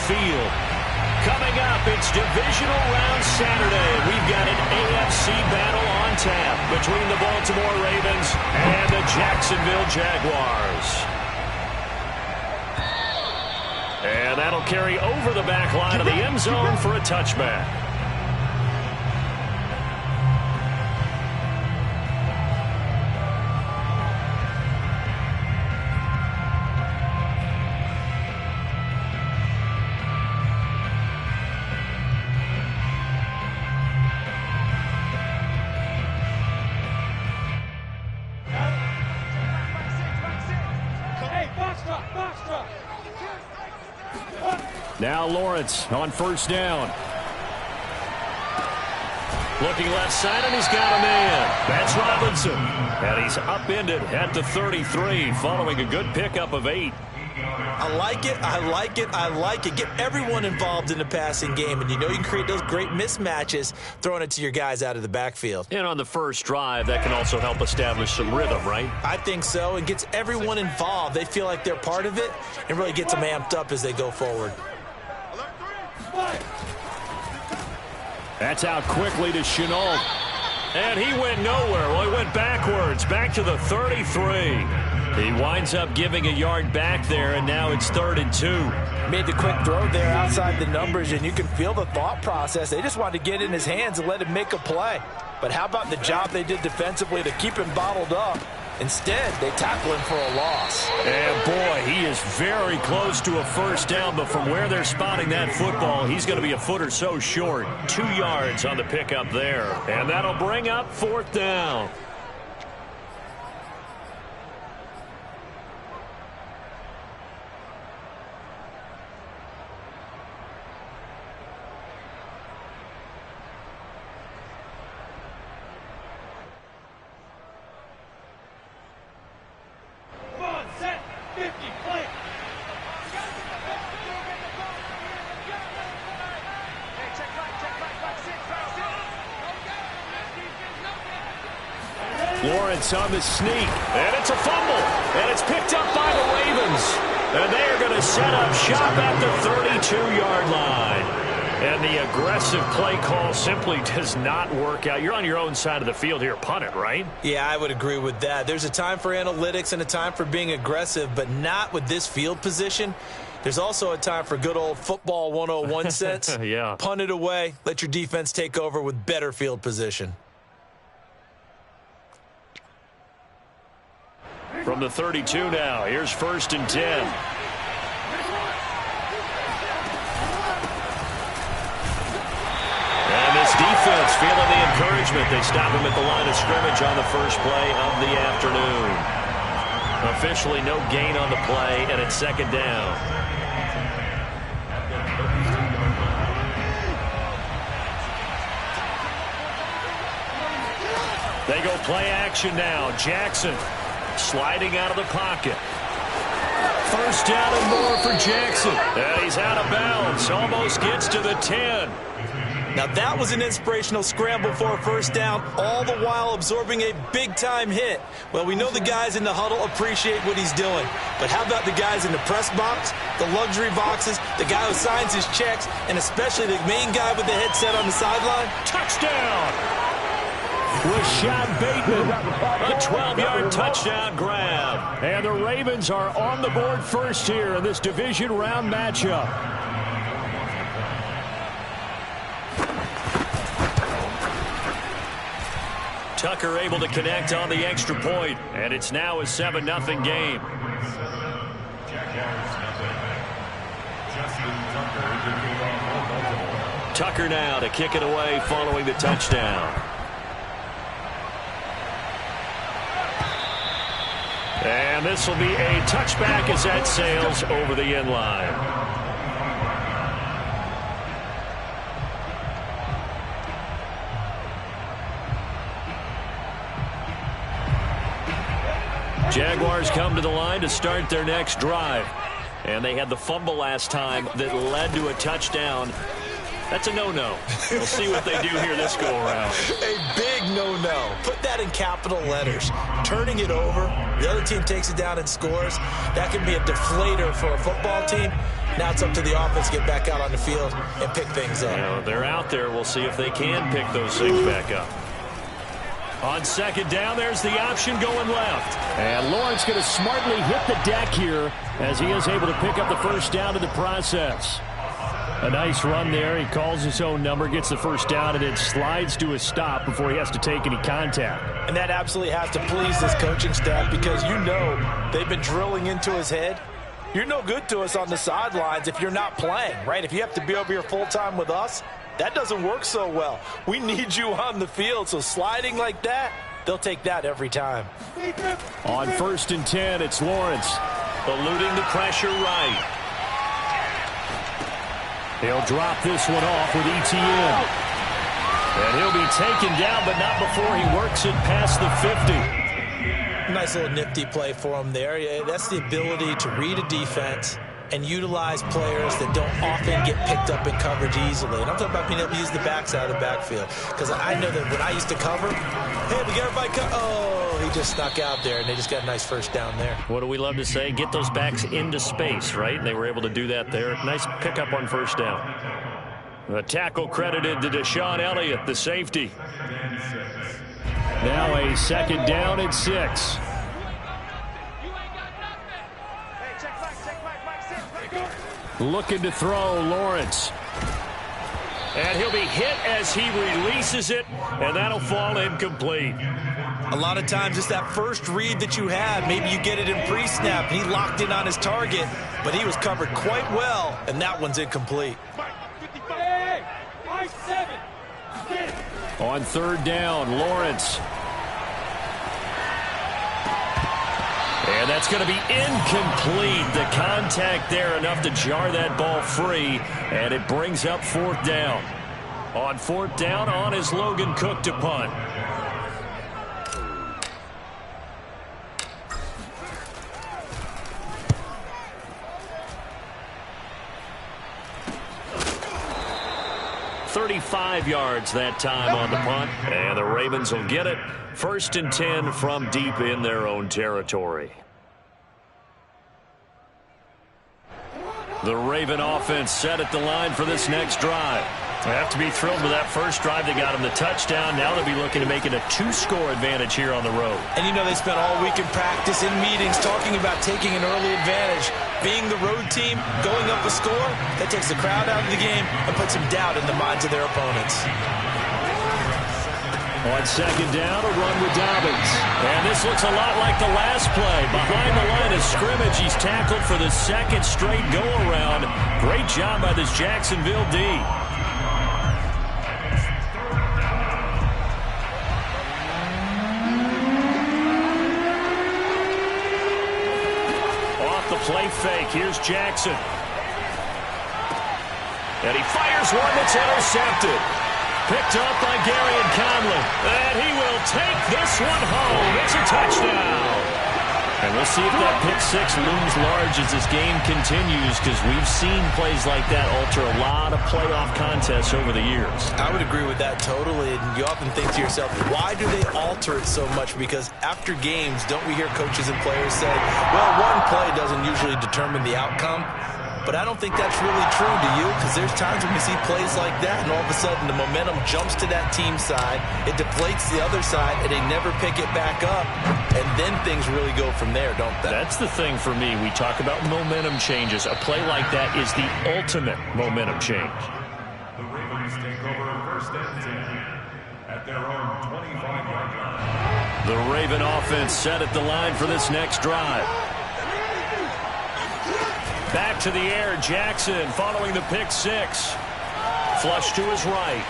field. Coming up, it's Divisional Round Saturday. We've got an AFC battle on tap between the Baltimore Ravens and the Jacksonville Jaguars. And that'll carry over the back line of the end zone for a touchback. Now Lawrence on first down. Looking left side, and he's got a man. That's Robinson. And he's upended at the 33 following a good pickup of 8. I like it, I like it, I like it. Get everyone involved in the passing game, and you know you can create those great mismatches throwing it to your guys out of the backfield. And on the first drive, that can also help establish some rhythm, right? I think so. It gets everyone involved. They feel like they're part of it and really gets them amped up as they go forward. That's out quickly to Chenault. And he went nowhere. Well, he went backwards, back to the 33. He winds up giving a yard back there, and now it's 3rd and 2. Made the quick throw there outside the numbers, and you can feel the thought process. They just wanted to get in his hands and let him make a play. But how about the job they did defensively to keep him bottled up? Instead, they tackle him for a loss. And, boy, he is very close to a first down, but from where they're spotting that football, he's going to be a foot or so short. 2 yards on the pickup there. And that'll bring up 4th down. Lawrence on the sneak, and it's a fumble, and it's picked up by the Ravens. And they are going to set up shop at the 32-yard line. And the aggressive play call simply does not work out. You're on your own side of the field here, punt it, right? Yeah, I would agree with that. There's a time for analytics and a time for being aggressive, but not with this field position. There's also a time for good old football 101 sense. Yeah. Punt it away, let your defense take over with better field position. From the 32 now, here's 1st and 10. And this defense feeling the encouragement. They stop him at the line of scrimmage on the first play of the afternoon. Officially no gain on the play, and it's 2nd down. They go play action now. Jackson sliding out of the pocket. First down and more for Jackson. And he's out of bounds. Almost gets to the 10. Now that was an inspirational scramble for a first down, all the while absorbing a big-time hit. Well, we know the guys in the huddle appreciate what he's doing. But how about the guys in the press box, the luxury boxes, the guy who signs his checks, and especially the main guy with the headset on the sideline? Touchdown! Rashad Bateman, a 12-yard touchdown grab. And the Ravens are on the board first here in this division round matchup. Tucker able to connect on the extra point, and it's now a 7-0 game. Tucker now to kick it away following the touchdown. And this will be a touchback as that sails over the end line. Jaguars come to the line to start their next drive. And they had the fumble last time that led to a touchdown. That's a no-no. We'll see what they do here this go-around. A big no-no. Put that in capital letters. Turning it over, the other team takes it down and scores. That can be a deflator for a football team. Now it's up to the offense to get back out on the field and pick things up. You know, they're out there. We'll see if they can pick those things back up. On second down, there's the option going left. And Lawrence going to smartly hit the deck here as he is able to pick up the first down in the process. A nice run there. He calls his own number, gets the first down, and then slides to a stop before he has to take any contact. And that absolutely has to please this coaching staff because you know they've been drilling into his head. You're no good to us on the sidelines if you're not playing, right? If you have to be over here full-time with us, that doesn't work so well. We need you on the field, so sliding like that, they'll take that every time. On 1st and 10, it's Lawrence. Eluding the pressure right. He'll drop this one off with ETN. And he'll be taken down, but not before he works it past the 50. Nice little nifty play for him there. That's the ability to read a defense and utilize players that don't often get picked up in coverage easily. And I'm talking about being able to use the backs out of the backfield. Because I know that when I used to cover, hey, we got everybody oh, he just snuck out there, and they just got a nice first down there. What do we love to say? Get those backs into space, right? And they were able to do that there. Nice pickup on first down. The tackle credited to Deshaun Elliott, the safety. Now a second down and 6. Looking to throw, Lawrence. And he'll be hit as he releases it, and that'll fall incomplete. A lot of times it's that first read that you have. Maybe you get it in pre-snap, and he locked in on his target, but he was covered quite well, and that one's incomplete. On 3rd down, Lawrence. And that's going to be incomplete. The contact there enough to jar that ball free, and it brings up 4th down. On 4th down, on is Logan Cook to punt. .35 yards that time on the punt, and the Ravens will get it. 1st and 10 from deep in their own territory. The Raven offense set at the line for this next drive. They have to be thrilled with that first drive. They got him the touchdown. Now they'll be looking to make it a 2-score advantage here on the road. And you know they spent all week in practice, in meetings, talking about taking an early advantage. Being the road team, going up a score, that takes the crowd out of the game and puts some doubt in the minds of their opponents. On 2nd down, a run with Dobbins. And this looks a lot like the last play. Behind the line of scrimmage, he's tackled for the 2nd straight go-around. Great job by this Jacksonville D. Off the play fake, here's Jackson. And he fires one that's intercepted. Picked up by Gary and Conley. And he will take this one home. It's a touchdown. And we'll see if that pick 6 looms large as this game continues, because we've seen plays like that alter a lot of playoff contests over the years. I would agree with that totally. And you often think to yourself, why do they alter it so much? Because after games, don't we hear coaches and players say, well, one play doesn't usually determine the outcome. But I don't think that's really true, do you? Because there's times when we see plays like that, and all of a sudden the momentum jumps to that team side, it deflates the other side, and they never pick it back up, and then things really go from there, don't they? That's the thing for me. We talk about momentum changes. A play like that is the ultimate momentum change. The Ravens take over 1st and 10 at their own 25-yard line. The Raven offense set at the line for this next drive. Back to the air, Jackson following the pick 6. Flush to his right.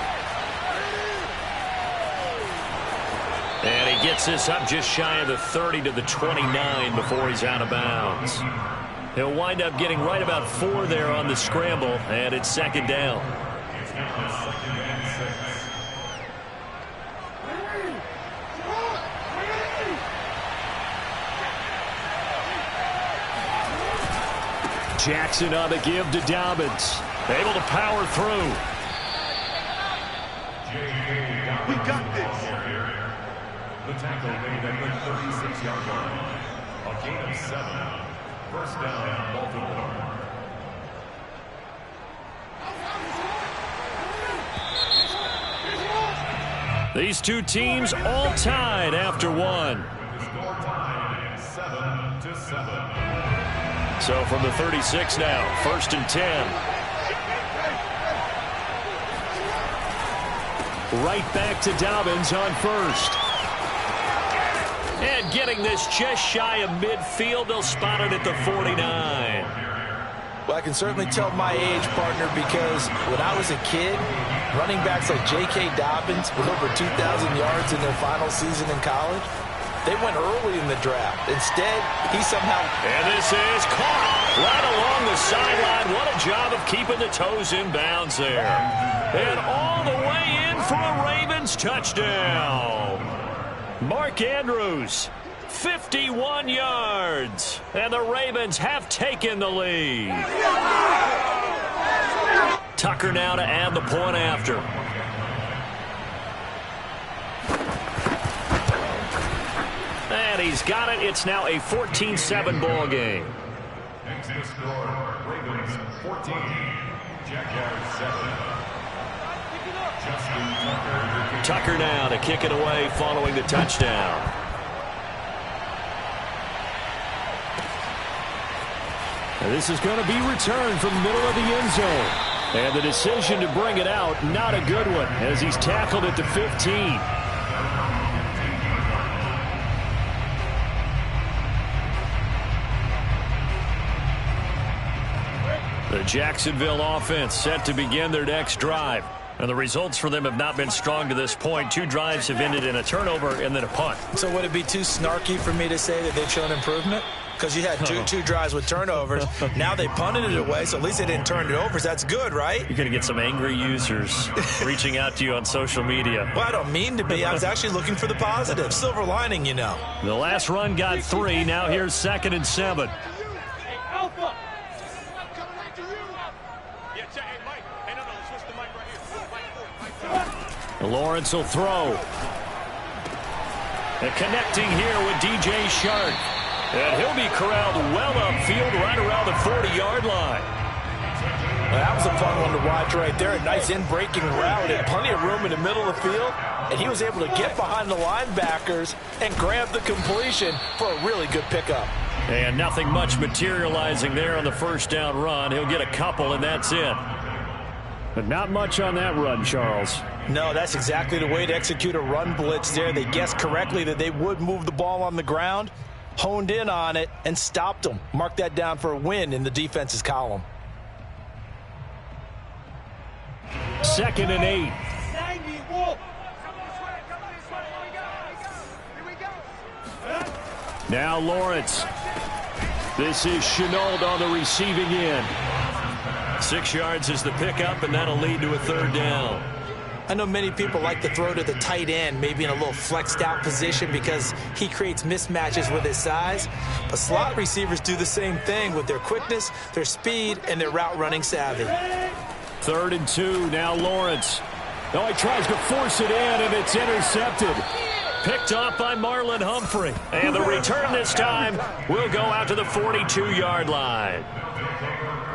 And he gets this up just shy of the 30 to the 29 before he's out of bounds. He'll wind up getting right about 4 there on the scramble, and it's 2nd down. Jackson on the give to Dobbins. Able to power through. We got this. The tackle made at the 36-yard line. A gain of 7. First down, Baltimore. These two teams all tied after one. Score tied 7-7. So from the 36 now, 1st and 10. Right back to Dobbins on first. And getting this just shy of midfield, they'll spot it at the 49. Well, I can certainly tell my age, partner, because when I was a kid, running backs like J.K. Dobbins with over 2,000 yards in their final season in college, they went early in the draft. Instead, he somehow... And this is caught right along the sideline. What a job of keeping the toes in bounds there. And all the way in for a Ravens touchdown. Mark Andrews, 51 yards. And the Ravens have taken the lead. Tucker now to add the point after. And he's got it. It's now a 14-7 ball game. Next to score, Ravens 14, Jaguars 7. Justin Tucker. Tucker now to kick it away following the touchdown. And this is going to be returned from the middle of the end zone. And the decision to bring it out, not a good one, as he's tackled at the 15. The Jacksonville offense set to begin their next drive. And the results for them have not been strong to this point. 2 drives have ended in a turnover and then a punt. So would it be too snarky for me to say that they've shown improvement? Because you had two drives with turnovers. Now they punted it away, so at least they didn't turn it over. So that's good, right? You're going to get some angry users reaching out to you on social media. Well, I don't mean to be. I was actually looking for the positive. Silver lining, you know. The last run got 3. Now here's 2nd and 7. Lawrence will throw. And connecting here with DJ Shark. And he'll be corralled well upfield right around the 40-yard line. Well, that was a fun one to watch right there. A nice in-breaking route and plenty of room in the middle of the field. And he was able to get behind the linebackers and grab the completion for a really good pickup. And nothing much materializing there on the first down run. He'll get a couple, and that's it. But not much on that run, Charles. No, that's exactly the way to execute a run blitz there. They guessed correctly that they would move the ball on the ground, honed in on it, and stopped them. Mark that down for a win in the defense's column. 2nd and 8. Now Lawrence. This is Chenault on the receiving end. 6 yards is the pickup, and that'll lead to a 3rd down. I know many people like to throw to the tight end, maybe in a little flexed out position because he creates mismatches with his size. But slot receivers do the same thing with their quickness, their speed, and their route running savvy. 3rd and 2, now Lawrence. Oh, he tries to force it in, and it's intercepted. Picked off by Marlon Humphrey. And the return this time will go out to the 42-yard line.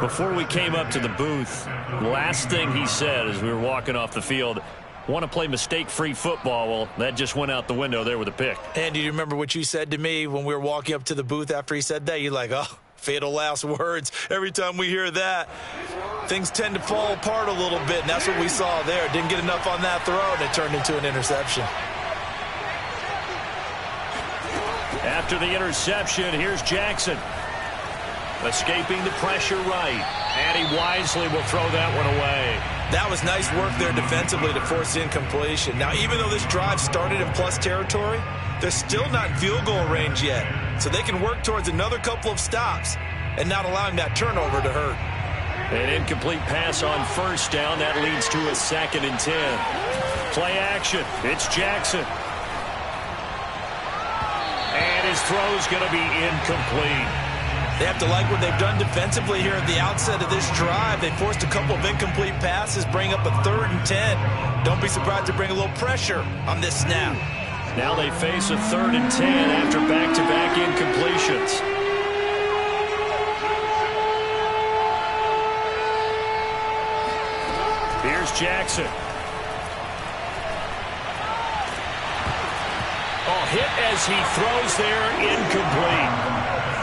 Before we came up to the booth, last thing he said as we were walking off the field, want to play mistake-free football. Well, that just went out the window there with a pick. And do you remember what you said to me when we were walking up to the booth after he said that? You're like, oh, fatal last words. Every time we hear that, things tend to fall apart a little bit, and that's what we saw there. Didn't get enough on that throw, and it turned into an interception. After the interception, here's Jackson. Escaping the pressure right. And he wisely will throw that one away. That was nice work there defensively to force incompletion. Now, even though this drive started in plus territory, they're still not in field goal range yet. So they can work towards another couple of stops and not allowing that turnover to hurt. An incomplete pass on 1st down. That leads to a 2nd and 10. Play action. It's Jackson. And his throw's going to be incomplete. They have to like what they've done defensively here at the outset of this drive. They forced a couple of incomplete passes, bring up a 3rd and 10. Don't be surprised to bring a little pressure on this snap. Now they face a 3rd and 10 after back-to-back incompletions. Here's Jackson. Oh, hit as he throws there, incomplete.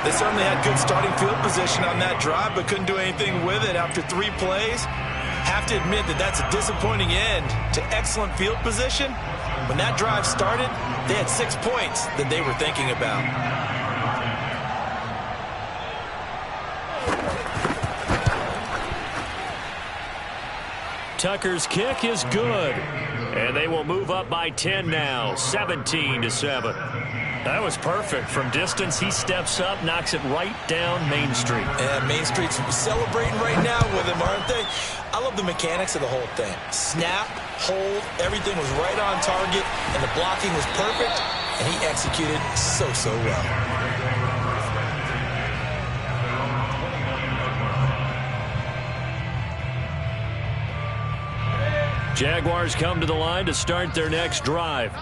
They certainly had good starting field position on that drive, but couldn't do anything with it after 3 plays. Have to admit that that's a disappointing end to excellent field position. When that drive started, they had 6 points that they were thinking about. Tucker's kick is good. And they will move up by 10 now, 17-7. That was perfect. From distance, he steps up, knocks it right down Main Street. And Main Street's celebrating right now with him, aren't they? I love the mechanics of the whole thing. Snap, hold, everything was right on target, and the blocking was perfect, and he executed so well. Jaguars come to the line to start their next drive.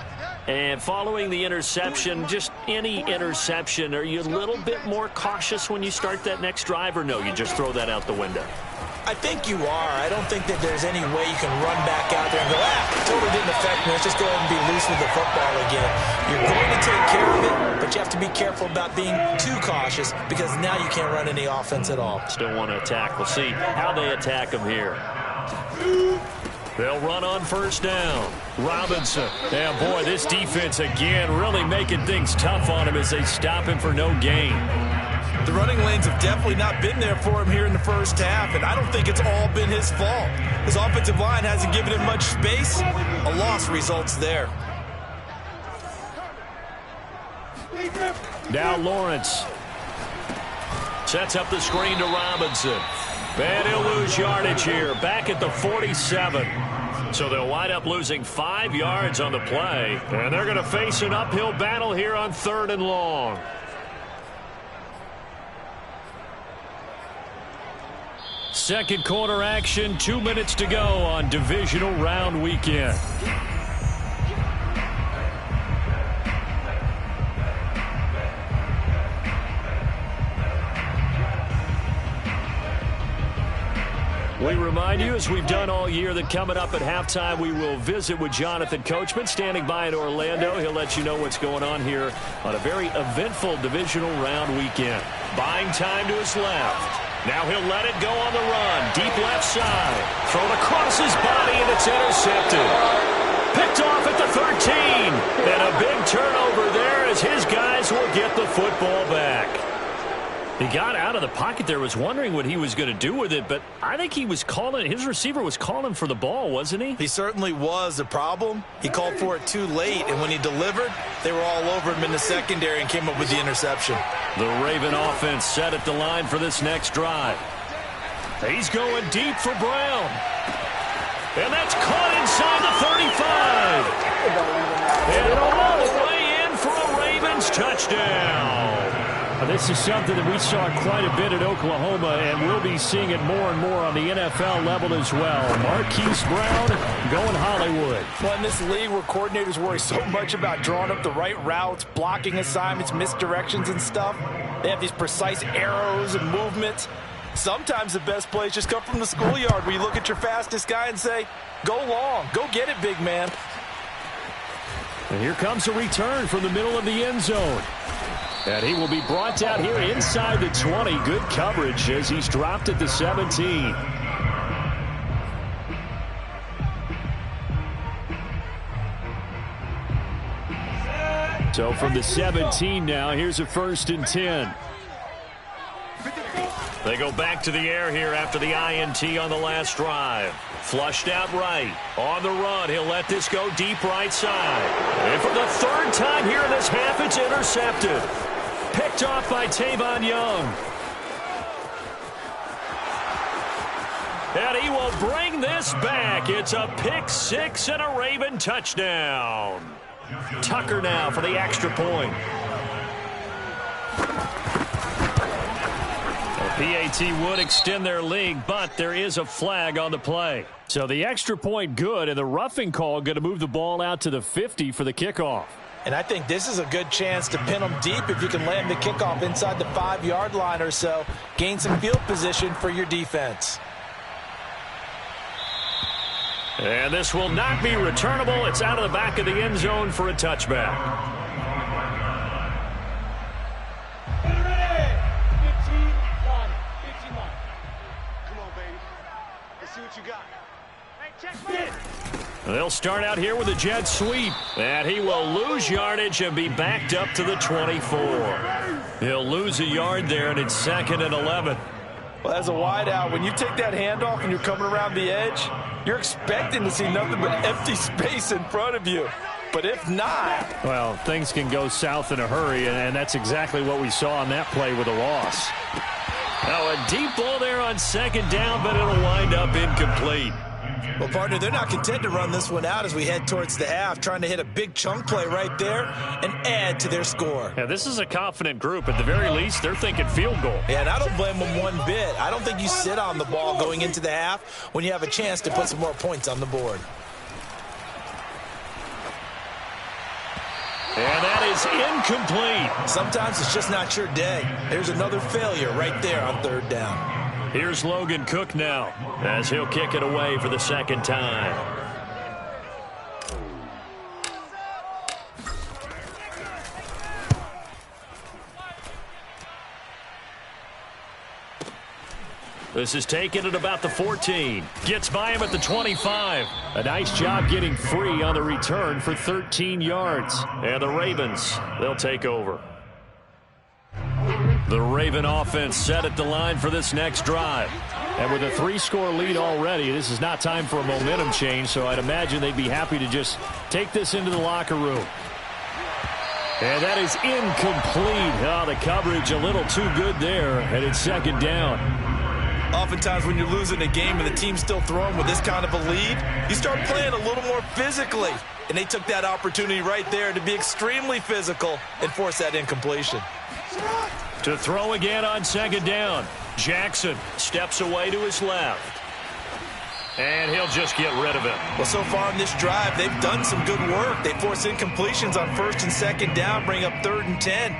And following the interception, just any interception, are you a little bit more cautious when you start that next drive, or no, you just throw that out the window? I think you are. I don't think that there's any way you can run back out there and go, totally didn't affect me. Let's just go ahead and be loose with the football again. You're going to take care of it, but you have to be careful about being too cautious because now you can't run any offense at all. Still want to attack. We'll see how they attack them here. They'll run on first down. Robinson. And boy, this defense again really making things tough on him as they stop him for no gain. The running lanes have definitely not been there for him here in the first half, and I don't think it's all been his fault. His offensive line hasn't given him much space. A loss results there. Now Lawrence sets up the screen to Robinson. And he'll lose yardage here, back at the 47. So they'll wind up losing 5 yards on the play. And they're going to face an uphill battle here on 3rd and long. Second quarter action, 2 minutes to go on divisional round weekend. We remind you, as we've done all year, that coming up at halftime, we will visit with Jonathan Coachman, standing by in Orlando. He'll let you know what's going on here on a very eventful divisional round weekend. Buying time to his left. Now he'll let it go on the run. Deep left side. Thrown across his body, and it's intercepted. Picked off at the 13. And a big turnover there as his guys will get the football back. He got out of the pocket there, was wondering what he was going to do with it, but I think he was calling, his receiver was calling for the ball, wasn't he? He certainly was. The problem, he called for it too late, and when he delivered, they were all over him in the secondary and came up with the interception. The Raven offense set at the line for this next drive. He's going deep for Brown. And that's caught inside the 35. And all the way in for a Ravens touchdown. This is something that we saw quite a bit at Oklahoma, and we'll be seeing it more and more on the NFL level as well. Marquise Brown going Hollywood. Well, in this league where coordinators worry so much about drawing up the right routes, blocking assignments, misdirections and stuff, they have these precise arrows and movements. Sometimes the best plays just come from the schoolyard where you look at your fastest guy and say, go long, go get it, big man. And here comes a return from the middle of the end zone. And he will be brought down here inside the 20. Good coverage as he's dropped at the 17. So from the 17 now, here's a 1st and 10. They go back to the air here after the INT on the last drive. Flushed out right. On the run, he'll let this go deep right side. And for the 3rd time here in this half, it's intercepted. Picked off by Tavon Young. And he will bring this back. It's a pick 6 and a Raven touchdown. Tucker now for the extra point. PAT would extend their lead, but there is a flag on the play. So the extra point good, and the roughing call going to move the ball out to the 50 for the kickoff. And I think this is a good chance to pin them deep if you can land the kickoff inside the 5-yard line or so. Gain some field position for your defense. And this will not be returnable. It's out of the back of the end zone for a touchback. They'll start out here with a jet sweep, and he will lose yardage and be backed up to the 24. He'll lose a yard there, and it's 2nd and 11. Well, as a wideout, when you take that handoff and you're coming around the edge, you're expecting to see nothing but empty space in front of you. But if not... well, things can go south in a hurry, and that's exactly what we saw on that play with a loss. Now, a deep ball there on 2nd down, but it'll wind up incomplete. Well, partner, they're not content to run this one out as we head towards the half, trying to hit a big chunk play right there and add to their score. Yeah, this is a confident group. At the very least, they're thinking field goal. Yeah, and I don't blame them one bit. I don't think you sit on the ball going into the half when you have a chance to put some more points on the board. And that is incomplete. Sometimes it's just not your day. There's another failure right there on 3rd down. Here's Logan Cook now as he'll kick it away for the 2nd time. This is taken at about the 14. Gets by him at the 25. A nice job getting free on the return for 13 yards. And the Ravens, they'll take over. The Raven offense set at the line for this next drive. And with a 3-score lead already, this is not time for a momentum change, so I'd imagine they'd be happy to just take this into the locker room. And that is incomplete. Oh, the coverage a little too good there, and it's 2nd down. Oftentimes when you're losing a game and the team's still throwing with this kind of a lead, you start playing a little more physically. And they took that opportunity right there to be extremely physical and force that incompletion. To throw again on 2nd down. Jackson steps away to his left. And he'll just get rid of it. Well, so far in this drive, they've done some good work. They force incompletions on 1st and 2nd down, bring up 3rd and 10.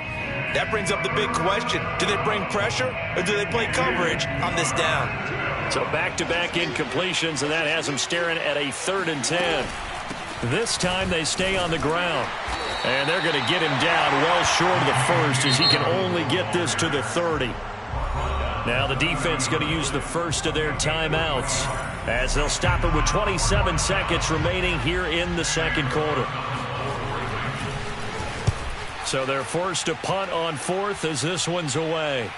That brings up the big question. Do they bring pressure or do they play coverage on this down? So back-to-back incompletions, and that has them staring at a 3rd and 10. This time they stay on the ground. And they're going to get him down well short of the 1st as he can only get this to the 30. Now the defense going to use the first of their timeouts as they'll stop it with 27 seconds remaining here in the 2nd quarter. So they're forced to punt on 4th as this one's away.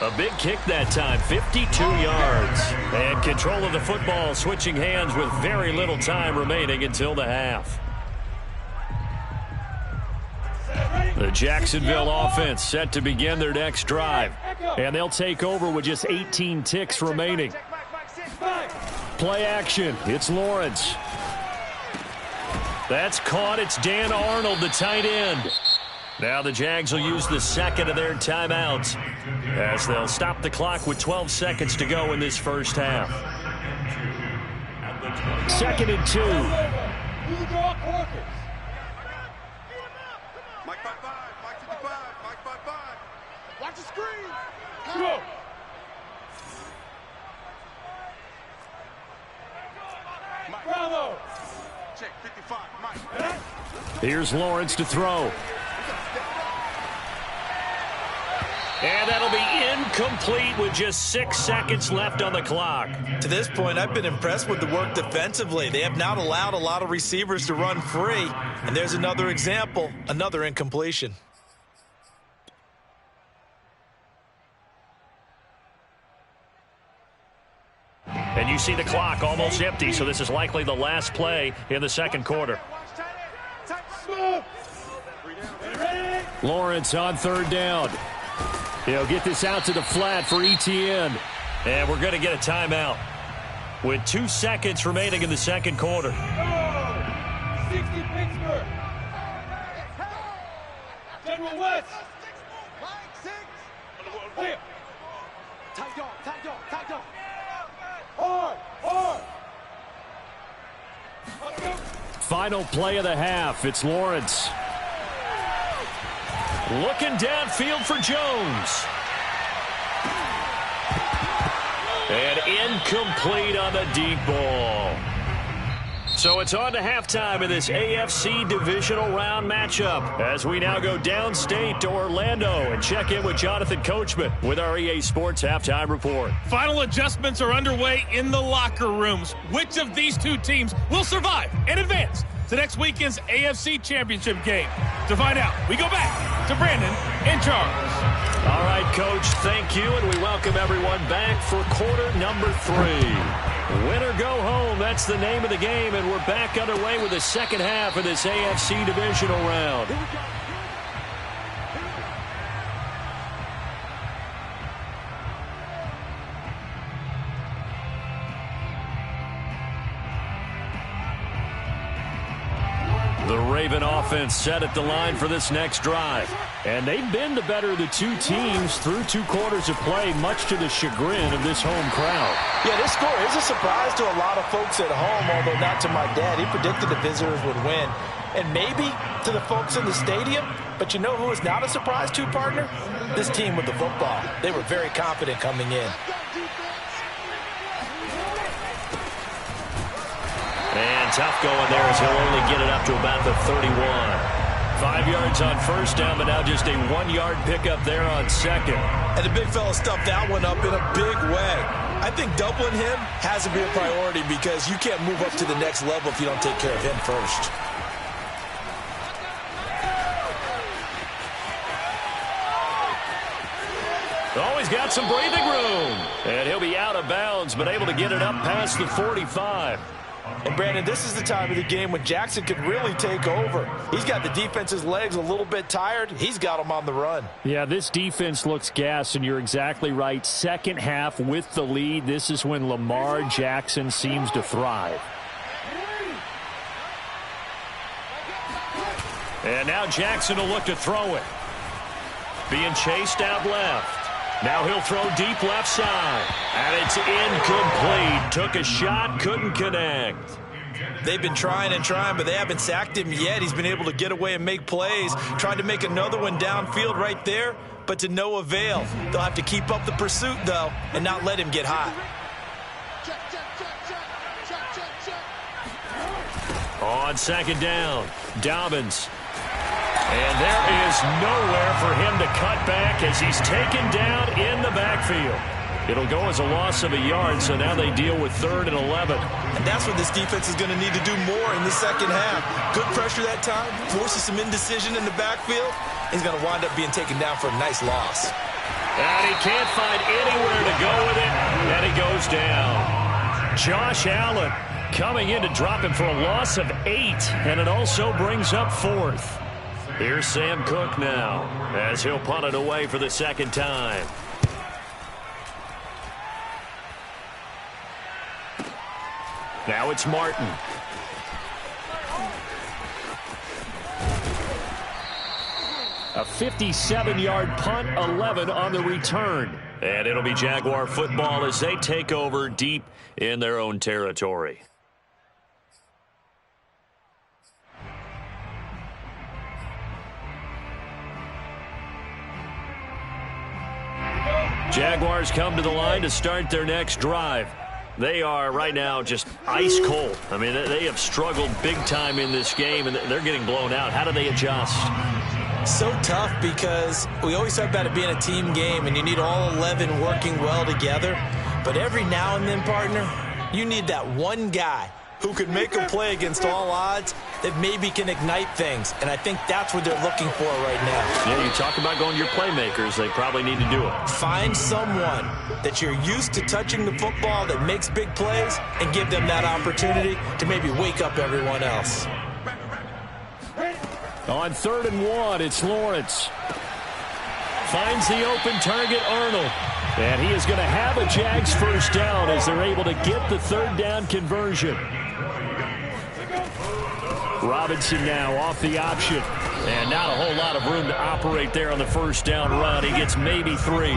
A big kick that time, 52 yards. And control of the football switching hands with very little time remaining until the half. The Jacksonville offense set to begin their next drive. And they'll take over with just 18 ticks remaining. Play action. It's Lawrence. That's caught. It's Dan Arnold, the tight end. Now the Jags will use the 2nd of their timeouts as they'll stop the clock with 12 seconds to go in this first half. 2nd and 2. Mike 5-5, Mike 55, Mike 5-5. Watch the screen. Go. Mike. Bravo. Check 55, Mike. Here's Lawrence to throw. And that'll be incomplete with just 6 seconds left on the clock. To this point, I've been impressed with the work defensively. They have not allowed a lot of receivers to run free. And there's another example, another incompletion. And you see the clock almost empty, so this is likely the last play in the 2nd quarter. Lawrence on 3rd down. He'll get this out to the flat for ETN. And we're going to get a timeout with 2 seconds remaining in the 2nd quarter. 60 Pittsburgh. Get Final play of the half. It's Lawrence. Looking downfield for Jones. And incomplete on the deep ball. So it's on to halftime of this AFC divisional round matchup as we now go downstate to Orlando and check in with Jonathan Coachman with our EA Sports Halftime Report. Final adjustments are underway in the locker rooms. Which of these two teams will survive and advance to next weekend's AFC Championship game? To find out, we go back to Brandon and Charles. All right, Coach, thank you, and we welcome everyone back for quarter number 3. Win or go home, that's the name of the game, and we're back underway with the second half of this AFC divisional round. The Raven offense set at the line for this next drive. And they've been the better of the two teams through 2 quarters of play, much to the chagrin of this home crowd. Yeah, this score is a surprise to a lot of folks at home, although not to my dad. He predicted the visitors would win. And maybe to the folks in the stadium, but you know who is not a surprise to, partner? This team with the football. They were very confident coming in. And tough going there as he'll only get it up to about the 31. 5 yards on first down, but now just a 1-yard pickup there on second. And the big fella stuffed that one up in a big way. I think doubling him has to be a priority because you can't move up to the next level if you don't take care of him first. Oh, he's got some breathing room. And he'll be out of bounds, but able to get it up past the 45. And, Brandon, this is the time of the game when Jackson could really take over. He's got the defense's legs a little bit tired. He's got them on the run. Yeah, this defense looks gassed, and you're exactly right. Second half with the lead, this is when Lamar Jackson seems to thrive. And now Jackson will look to throw it. Being chased out left. Now he'll throw deep left side. And it's incomplete. Took a shot, couldn't connect. They've been trying and trying, but they haven't sacked him yet. He's been able to get away and make plays. Tried to make another one downfield right there, but to no avail. They'll have to keep up the pursuit, though, and not let him get hot. On second down, Dobbins. And there is nowhere for him to cut back as he's taken down in the backfield. It'll go as a loss of a yard, so now they deal with 3rd and 11. And that's what this defense is going to need to do more in the second half. Good pressure that time, forces some indecision in the backfield. He's going to wind up being taken down for a nice loss. And he can't find anywhere to go with it, and he goes down. Josh Allen coming in to drop him for a loss of 8, and it also brings up 4th. Here's Sam Cook now as he'll punt it away for the second time. Now it's Martin. A 57-yard punt, 11 on the return. And it'll be Jaguar football as they take over deep in their own territory. Jaguars come to the line to start their next drive. They are right now just ice cold. I mean, they have struggled big time in this game, and they're getting blown out. How do they adjust? So tough because we always talk about it being a team game, and you need all 11 working well together. But every now and then, partner, you need that one guy who could make a play against all odds that maybe can ignite things. And I think that's what they're looking for right now. Yeah, you talk about going to your playmakers. They probably need to do it. Find someone that you're used to touching the football that makes big plays and give them that opportunity to maybe wake up everyone else. On 3rd and 1, it's Lawrence. Finds the open target, Arnold. And he is going to have a Jags first down as they're able to get the 3rd down conversion. Robinson now off the option. And not a whole lot of room to operate there on the first down run. He gets maybe 3.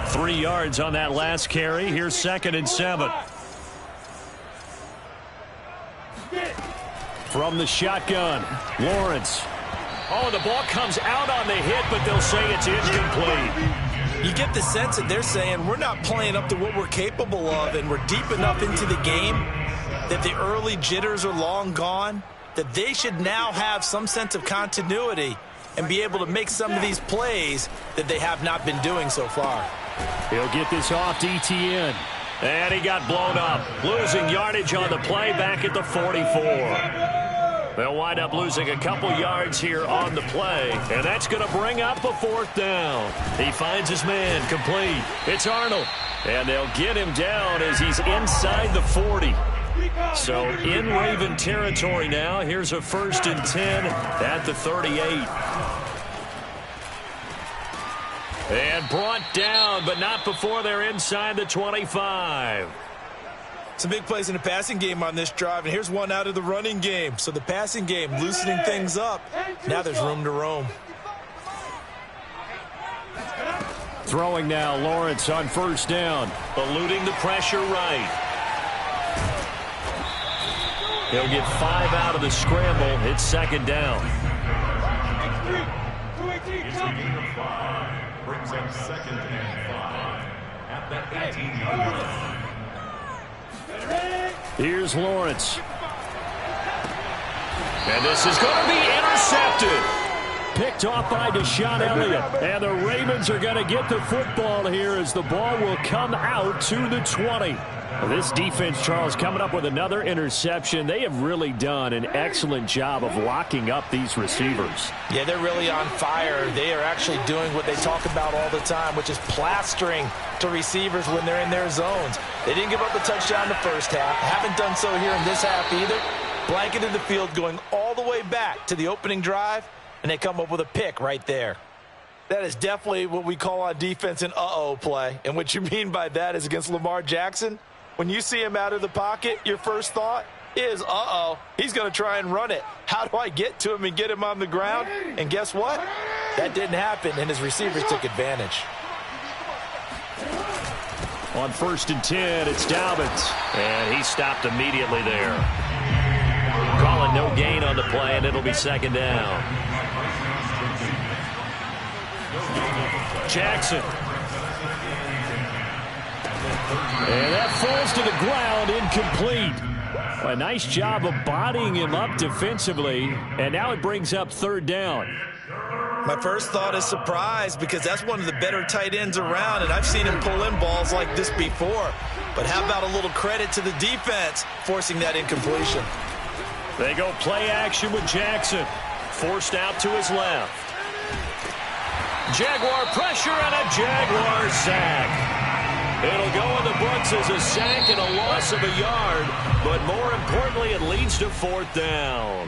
3 yards on that last carry. Here's 2nd and 7. From the shotgun, Lawrence. Oh, the ball comes out on the hit, but they'll say it's incomplete. You get the sense that they're saying we're not playing up to what we're capable of, and we're deep enough into the game that the early jitters are long gone, that they should now have some sense of continuity and be able to make some of these plays that they have not been doing so far. He'll get this off to Etienne. And he got blown up, losing yardage on the play back at the 44. They'll wind up losing a couple yards here on the play, and that's going to bring up a 4th down. He finds his man, complete. It's Arnold, and they'll get him down as he's inside the 40. So in Raven territory now. Here's a 1st and 10 at the 38. And brought down, but not before they're inside the 25. Some big plays in the passing game on this drive, and here's one out of the running game. So the passing game loosening things up. Now there's room to roam. Throwing now, Lawrence on 1st down. Eluding the pressure right. He'll get 5 out of the scramble. It's 2nd down. It's a gain of 5. Brings up 2nd and 5 at the 18-yard line. Here's Lawrence. And this is going to be intercepted. Picked off by Deshaun Elliott. And the Ravens are going to get the football here as the ball will come out to the 20. This defense, Charles, coming up with another interception. They have really done an excellent job of locking up these receivers. Yeah, they're really on fire. They are actually doing what they talk about all the time, which is plastering to receivers when they're in their zones. They didn't give up a touchdown in the first half. Haven't done so here in this half either. Blanketed the field going all the way back to the opening drive, and they come up with a pick right there. That is definitely what we call on defense an uh-oh play. And what you mean by that is against Lamar Jackson, when you see him out of the pocket, your first thought is, uh-oh, he's going to try and run it. How do I get to him and get him on the ground? And guess what? That didn't happen, and his receivers took advantage. On 1st and 10, it's Dobbins. And he stopped immediately there. Calling no gain on the play, and it'll be 2nd down. Jackson. And that falls to the ground, incomplete. A nice job of bodying him up defensively, and now it brings up 3rd down. My first thought is surprise, because that's one of the better tight ends around, and I've seen him pull in balls like this before. But how about a little credit to the defense forcing that incompletion? They go play action with Jackson. Forced out to his left. Jaguar pressure and a Jaguar sack. It'll go in the books as a sack and a loss of a yard, but more importantly, it leads to 4th down.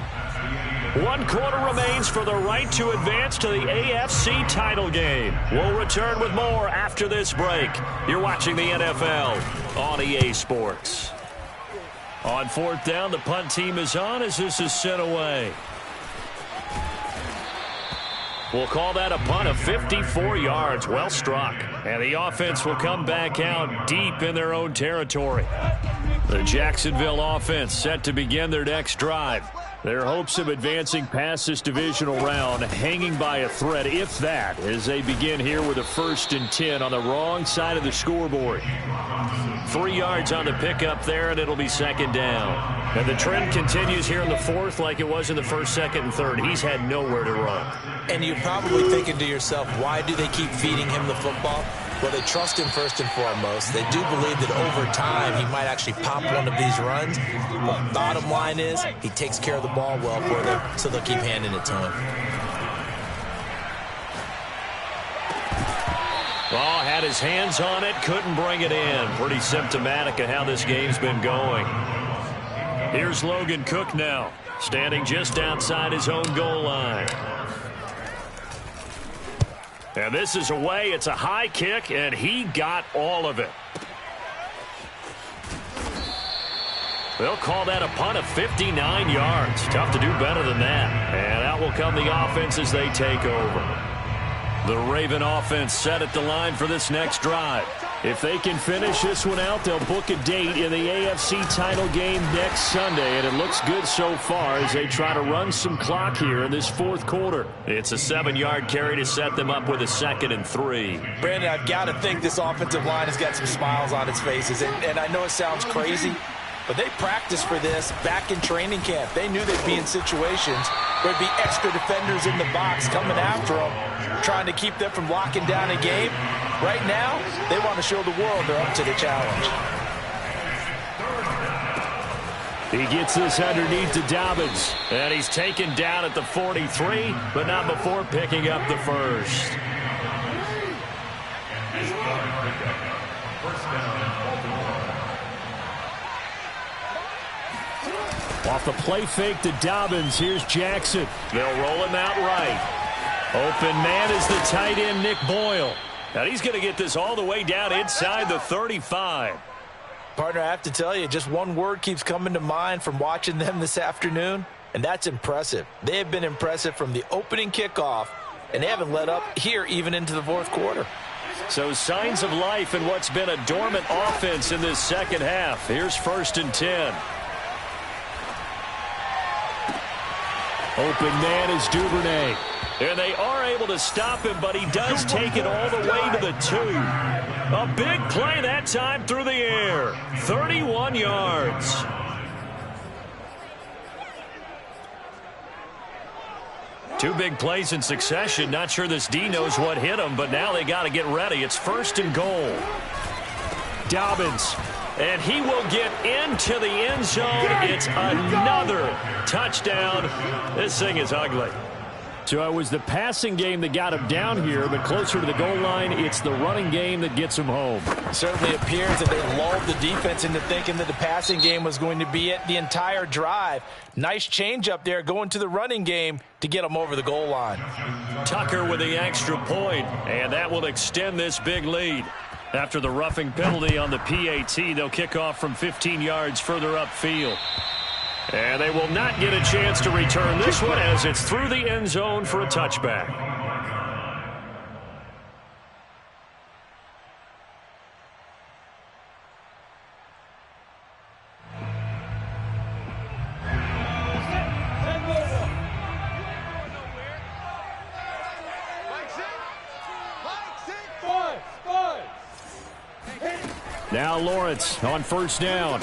1 quarter remains for the right to advance to the AFC title game. We'll return with more after this break. You're watching the NFL on EA Sports. On 4th down, the punt team is on as this is sent away. We'll call that a punt of 54 yards. Well struck. And the offense will come back out deep in their own territory. The Jacksonville offense set to begin their next drive. Their hopes of advancing past this divisional round hanging by a thread, if that, as they begin here with a 1st and 10 on the wrong side of the scoreboard. 3 yards on the pickup there, and it'll be 2nd down. And the trend continues here in the 4th like it was in the 1st, 2nd, and 3rd. He's had nowhere to run. And you're probably thinking to yourself, why do they keep feeding him the football? Well, they trust him first and foremost. They do believe that over time he might actually pop one of these runs. But bottom line is he takes care of the ball well for them, so they'll keep handing it to him. Oh, had his hands on it, couldn't bring it in. Pretty symptomatic of how this game's been going. Here's Logan Cook now, standing just outside his own goal line. And this is away. It's a high kick, and he got all of it. They'll call that a punt of 59 yards. Tough to do better than that. And out will come the offense as they take over. The Raven offense set at the line for this next drive. If they can finish this one out, they'll book a date in the AFC title game next Sunday, and it looks good so far as they try to run some clock here in this fourth quarter. It's a 7-yard carry to set them up with a 2nd and 3. Brandon, I've got to think this offensive line has got some smiles on its faces, and I know it sounds crazy, but they practiced for this back in training camp. They knew they'd be in situations where there'd be extra defenders in the box coming after them, trying to keep them from locking down a game. Right now, they want to show the world they're up to the challenge. He gets this underneath to Dobbins. And he's taken down at the 43, but not before picking up the first. Off the play fake to Dobbins, here's Jackson. They'll roll him out right. Open man is the tight end, Nick Boyle. And he's going to get this all the way down inside the 35. Partner, I have to tell you, just one word keeps coming to mind from watching them this afternoon, and that's impressive. They have been impressive from the opening kickoff, and they haven't let up here even into the fourth quarter. So signs of life in what's been a dormant offense in this second half. Here's 1st and 10. Open man is Duvernay. And they are able to stop him, but he does take it all the way to the 2. A big play that time through the air. 31 yards. Two big plays in succession. Not sure this D knows what hit him, but now they got to get ready. It's 1st and goal. Dobbins. And he will get into the end zone. It's another touchdown. This thing is ugly. So it was the passing game that got him down here, but closer to the goal line, it's the running game that gets him home. It certainly appears that they lulled the defense into thinking that the passing game was going to be it the entire drive. Nice change up there going to the running game to get them over the goal line. Tucker with the extra point, and that will extend this big lead. After the roughing penalty on the PAT, they'll kick off from 15 yards further upfield. And they will not get a chance to return this one as it's through the end zone for a touchback. Now Lawrence on 1st down.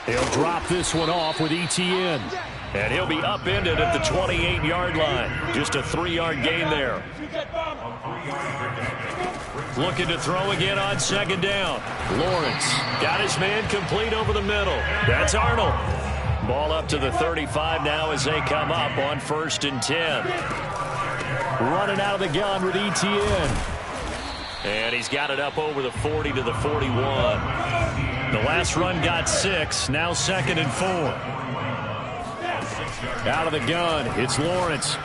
He'll drop this one off with ETN. And he'll be upended at the 28-yard line. Just a 3-yard gain there. Looking to throw again on 2nd down. Lawrence got his man complete over the middle. That's Arnold. Ball up to the 35 now as they come up on 1st and 10. Running out of the gun with ETN. And he's got it up over the 40 to the 41. The last run got 6. Now 2nd and 4. Out of the gun, it's Lawrence.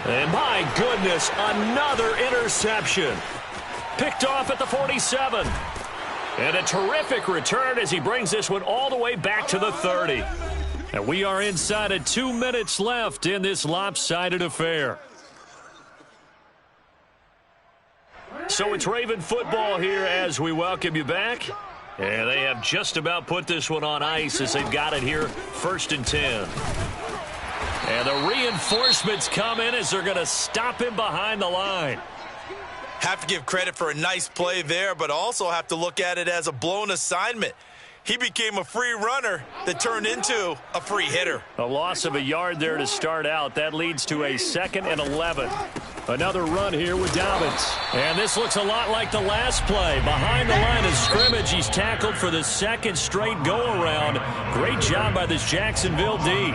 And my goodness, another interception. Picked off at the 47. And a terrific return as he brings this one all the way back to the 30. And we are inside of 2 minutes left in this lopsided affair. So it's Raven football here as we welcome you back. And they have just about put this one on ice as they've got it here, 1st and 10. And the reinforcements come in as they're going to stop him behind the line. Have to give credit for a nice play there, but also have to look at it as a blown assignment. He became a free runner that turned into a free hitter. A loss of a yard there to start out. That leads to a 2nd and 11. Another run here with Dobbins. And this looks a lot like the last play. Behind the line of scrimmage, he's tackled for the 2nd straight go-around. Great job by this Jacksonville D.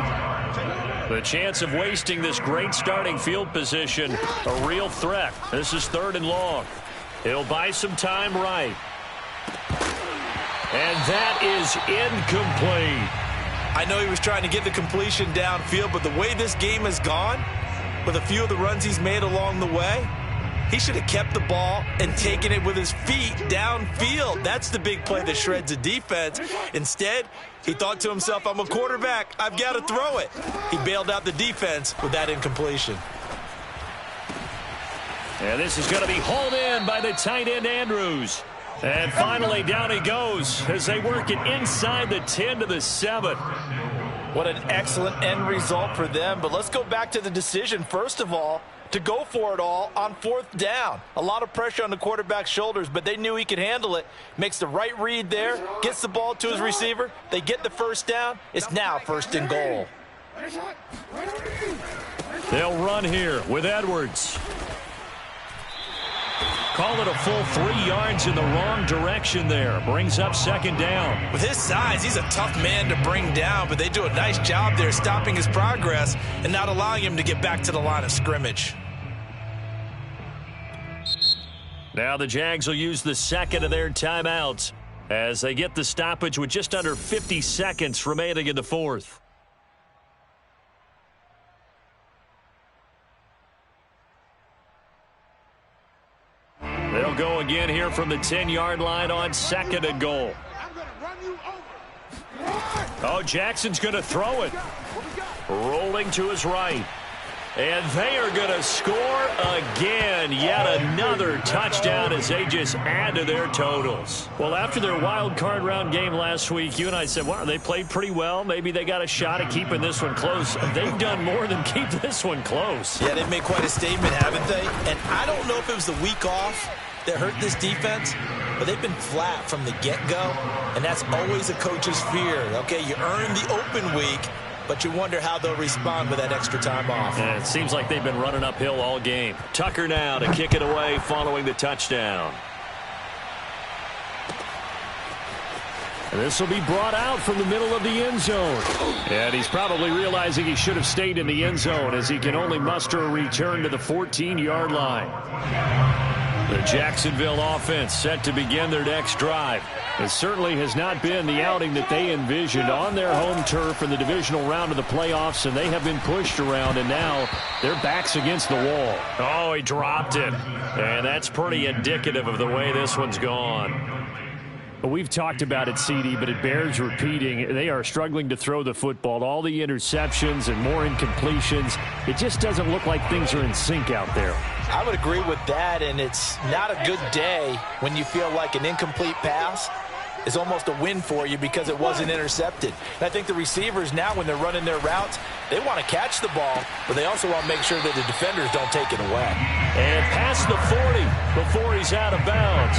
The chance of wasting this great starting field position, a real threat. This is 3rd and long. He'll buy some time right. And that is incomplete. I know he was trying to get the completion downfield, but the way this game has gone, with a few of the runs he's made along the way, He should have kept the ball and taken it with his feet downfield. That's the big play that shreds the defense. Instead, he thought to himself, I'm a quarterback. I've got to throw it. He bailed out the defense with that incompletion. And this is going to be hauled in by the tight end, Andrews. And finally, down he goes as they work it inside the 10 to the 7. What an excellent end result for them. But let's go back to the decision, first of all, to go for it all on 4th down. A lot of pressure on the quarterback's shoulders, but they knew he could handle it. Makes the right read there, gets the ball to his receiver. They get the first down. It's now 1st and goal. They'll run here with Edwards. Call it a full 3 yards in the wrong direction there. Brings up 2nd down. With his size, he's a tough man to bring down, but they do a nice job there stopping his progress and not allowing him to get back to the line of scrimmage. Now the Jags will use the 2nd of their timeouts as they get the stoppage with just under 50 seconds remaining in the 4th. They'll go again here from the 10-yard line on 2nd and goal. Oh, Jackson's going to throw it. Rolling to his right. And they are going to score again. Yet another touchdown as they just add to their totals. Well, after their wild card round game last week, you and I said, wow, they played pretty well. Maybe they got a shot at keeping this one close. They've done more than keep this one close. Yeah, they've made quite a statement, haven't they? And I don't know if it was the week off that hurt this defense, but they've been flat from the get-go, and that's always a coach's fear. Okay, you earn the open week, but you wonder how they'll respond with that extra time off. And it seems like they've been running uphill all game. Tucker now to kick it away following the touchdown. And this will be brought out from the middle of the end zone. And he's probably realizing he should have stayed in the end zone as he can only muster a return to the 14-yard line. The Jacksonville offense set to begin their next drive. It certainly has not been the outing that they envisioned on their home turf in the divisional round of the playoffs, and they have been pushed around, and now their backs against the wall. Oh, he dropped it. And that's pretty indicative of the way this one's gone. Well, we've talked about it, CD, but it bears repeating. They are struggling to throw the football. All the interceptions and more incompletions. It just doesn't look like things are in sync out there. I would agree with that, and it's not a good day when you feel like an incomplete pass is almost a win for you because it wasn't intercepted. And I think the receivers now, when they're running their routes, they want to catch the ball, but they also want to make sure that the defenders don't take it away. And past the 40 before he's out of bounds.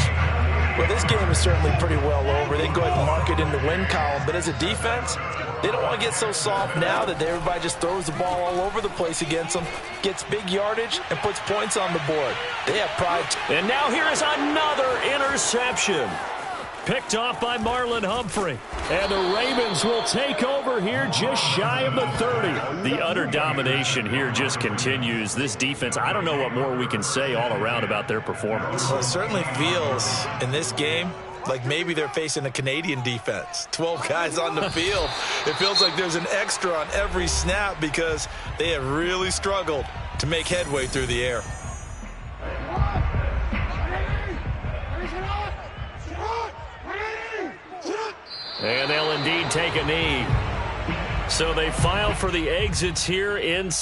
Well, this game is certainly pretty well over. They can go ahead and mark it in the win column, but as a defense, they don't want to get so soft now that everybody just throws the ball all over the place against them, gets big yardage, and puts points on the board. They have pride. And now here is another interception. Picked off by Marlon Humphrey. And the Ravens will take over here just shy of the 30. The utter domination here just continues. This defense, I don't know what more we can say all around about their performance. Well, it certainly feels in this game like maybe they're facing a Canadian defense. 12 guys on the field. It feels like there's an extra on every snap because they have really struggled to make headway through the air. And they'll indeed take a knee. So they file for the exits here in